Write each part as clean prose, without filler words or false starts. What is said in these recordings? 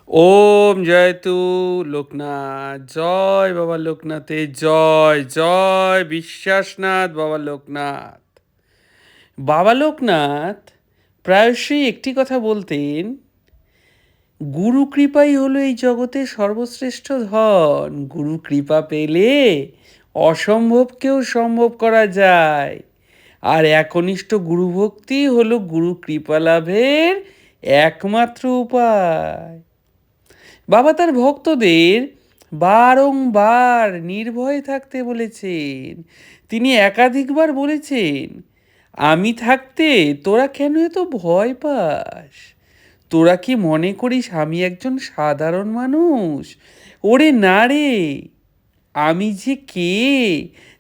ওম জয়তু লোকনাথ, জয় বাবা লোকনাথের জয়, জয় বিশ্বাসনাথ বাবা লোকনাথ। বাবা লোকনাথ প্রায়শই একটি কথা বলতেন, গুরু কৃপাই হলো এই জগতের সর্বশ্রেষ্ঠ ধন। গুরু কৃপা পেলে অসম্ভবকেও সম্ভব করা যায়। আর একনিষ্ঠ গুরুভক্তি হলো গুরু কৃপা লাভের একমাত্র উপায়। বাবা তার ভক্তদের বারংবার নির্ভয়ে থাকতে বলেছেন। তিনি একাধিকবার বলেছেন, আমি থাকতে তোরা কেন এত ভয় পাস? তোরা কি মনে করিস আমি একজন সাধারণ মানুষ? ওরে না রে, আমি যে কে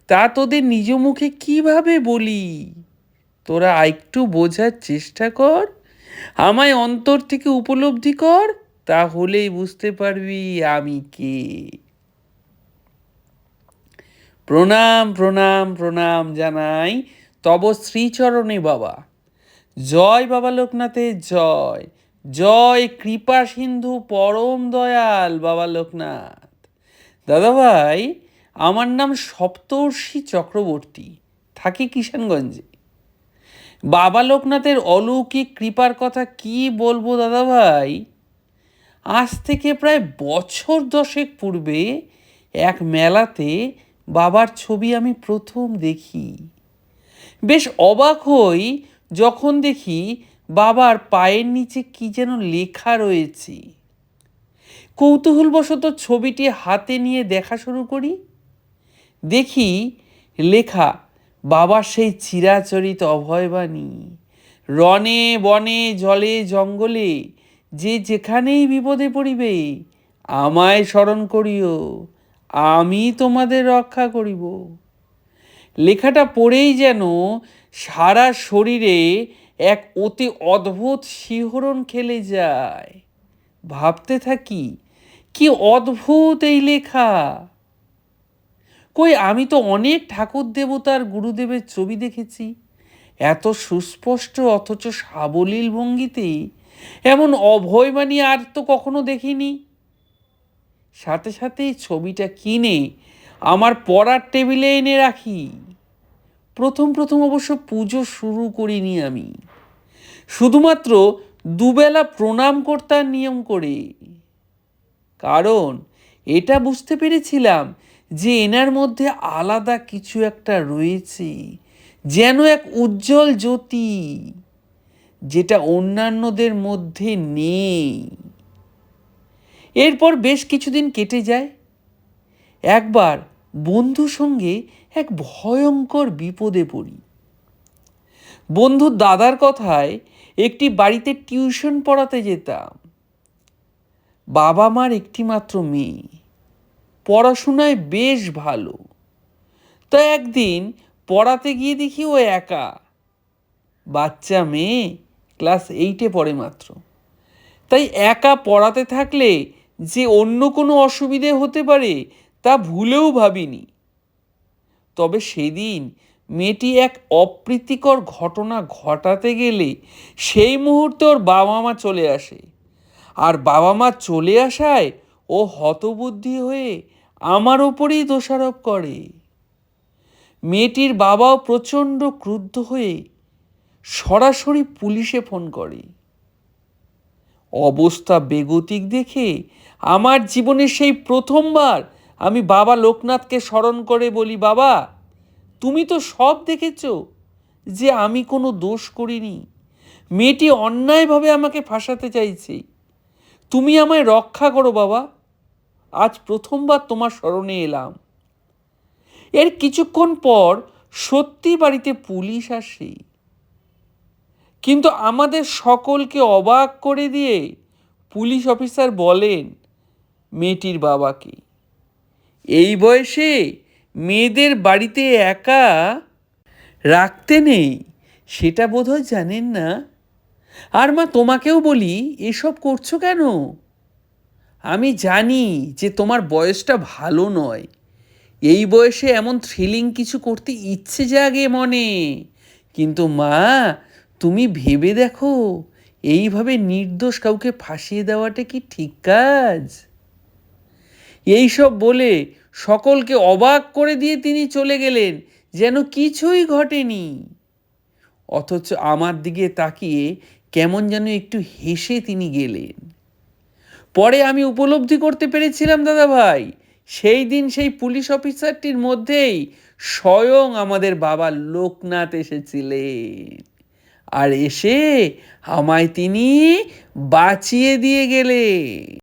তা তোদের নিজ মুখে কিভাবে বলি? তোরা একটু বোঝার চেষ্টা কর, আমায় অন্তর থেকে উপলব্ধি কর, তাহলেই বুঝতে পারবি আমি কে। প্রণাম প্রণাম প্রণাম জানাই তব শ্রীচরণে বাবা। জয় বাবা লোকনাথের জয়, জয় কৃপা সিন্ধু পরম দয়াল বাবা লোকনাথ। দাদাভাই, আমার নাম সপ্তর্ষি চক্রবর্তী, থাকি কিষানগঞ্জে। বাবা লোকনাথের অলৌকিক কৃপার কথা কি বলবো দাদাভাই। আজ থেকে প্রায় বছর 10 পূর্বে এক মেলাতে বাবার ছবি আমি প্রথম দেখি। বেশ অবাক হই যখন দেখি বাবার পায়ের নিচে কি যেন লেখা রয়েছে। কৌতূহলবশত ছবিটি হাতে নিয়ে দেখা শুরু করি। দেখি লেখা বাবার সেই চিরাচরিত অভয়বাণী, রণে বনে জলে জঙ্গলে যে যেখানেই বিপদে পড়িবে আমায় স্মরণ করিও, আমি তোমাদের রক্ষা করিব। লেখাটা পড়েই যেন সারা শরীরে এক অতি অদ্ভুত শিহরণ খেলে যায়। ভাবতে থাকি, কি অদ্ভুত এই লেখা! কই আমি তো অনেক ঠাকুর দেবতার গুরুদেবের ছবি দেখেছি, এত সুস্পষ্ট অথচ সাবলীল ভঙ্গিতে এমন অভয়বাণী আর তো কখনো দেখিনি। সাথে সাথেই ছবিটা কিনে আমার পড়ার টেবিলে এনে রাখি। প্রথম প্রথম অবশ্য পুজো শুরু করিনি আমি, শুধুমাত্র দুবেলা প্রণাম করতাম নিয়ম করে। কারণ এটা বুঝতে পেরেছিলাম যে এনার মধ্যে আলাদা কিছু একটা রয়েছে, যেন এক উজ্জ্বল জ্যোতি, যেটা অন্যান্যদের মধ্যে নেই। এরপর বেশ কিছুদিন কেটে যায়। একবার বন্ধুর সঙ্গে এক ভয়ঙ্কর বিপদে পড়ি। বন্ধুর দাদার কথায় একটি বাড়িতে টিউশন পড়াতে যেতাম। বাবা মার একটি মাত্র মেয়ে, পড়াশোনায় বেশ ভালো। তা একদিন পড়াতে গিয়ে দেখি ও একা, বাচ্চা মেয়ে, ক্লাস 8-এ পড়ে মাত্র। তাই একা পড়াতে থাকলে যে অন্য কোনো অসুবিধে হতে পারে তা ভুলেও ভাবিনি। তবে সেদিন মেয়েটি এক অপ্রীতিকর ঘটনা ঘটাতে গেলে সেই মুহূর্তে ওর বাবা মা চলে আসে। আর বাবা মা চলে আসায় ও হতবুদ্ধি হয়ে আমার ওপরেই দোষারোপ করে। মেয়েটির বাবাও প্রচণ্ড ক্রুদ্ধ হয়ে সরাসরি পুলিশে ফোন করে। অবস্থা বেগতিক দেখে আমার জীবনে সেই প্রথমবার আমি বাবা লোকনাথকে স্মরণ করে বলি, বাবা তুমি তো সব দেখেছো যে আমি কোনো দোষ করিনি, মেয়েটি অন্যায়ভাবে আমাকে ফাঁসাতে চাইছে, তুমি আমায় রক্ষা করো বাবা। আজ প্রথমবার তোমার স্মরণে এলাম। এর কিছুক্ষণ পর সত্যি বাড়িতে পুলিশ আসে, কিন্তু আমাদের সকলকে অবাক করে দিয়ে পুলিশ অফিসার বলেন মেয়েটির বাবাকে, এই বয়সে মেয়েদের বাড়িতে একা রাখতে নেই, সেটা বোধহয় জানেন না। আর মা তোমাকেও বলি, এসব করছো কেন? আমি জানি যে তোমার বয়সটা ভালো নয়, এই বয়সে এমন থ্রিলিং কিছু করতে ইচ্ছে জাগে মনে, কিন্তু মা তুমি ভেবে দেখো এইভাবে নির্দোষ কাউকে ফাঁসিয়ে দেওয়াটা কি ঠিক কাজ? এইসব বলে সকলকে অবাক করে দিয়ে তিনি চলে গেলেন, যেন কিছুই ঘটেনি। অথচ আমার দিকে তাকিয়ে কেমন যেন একটু হেসে তিনি গেলেন। পরে আমি উপলব্ধি করতে পেরেছিলাম দাদাভাই, সেই দিন সেই পুলিশ অফিসারটির মধ্যেই স্বয়ং আমাদের বাবা লোকনাথ এসেছিলেন, আর এসে আমায় তিনি বাঁচিয়ে দিয়ে গেলেন।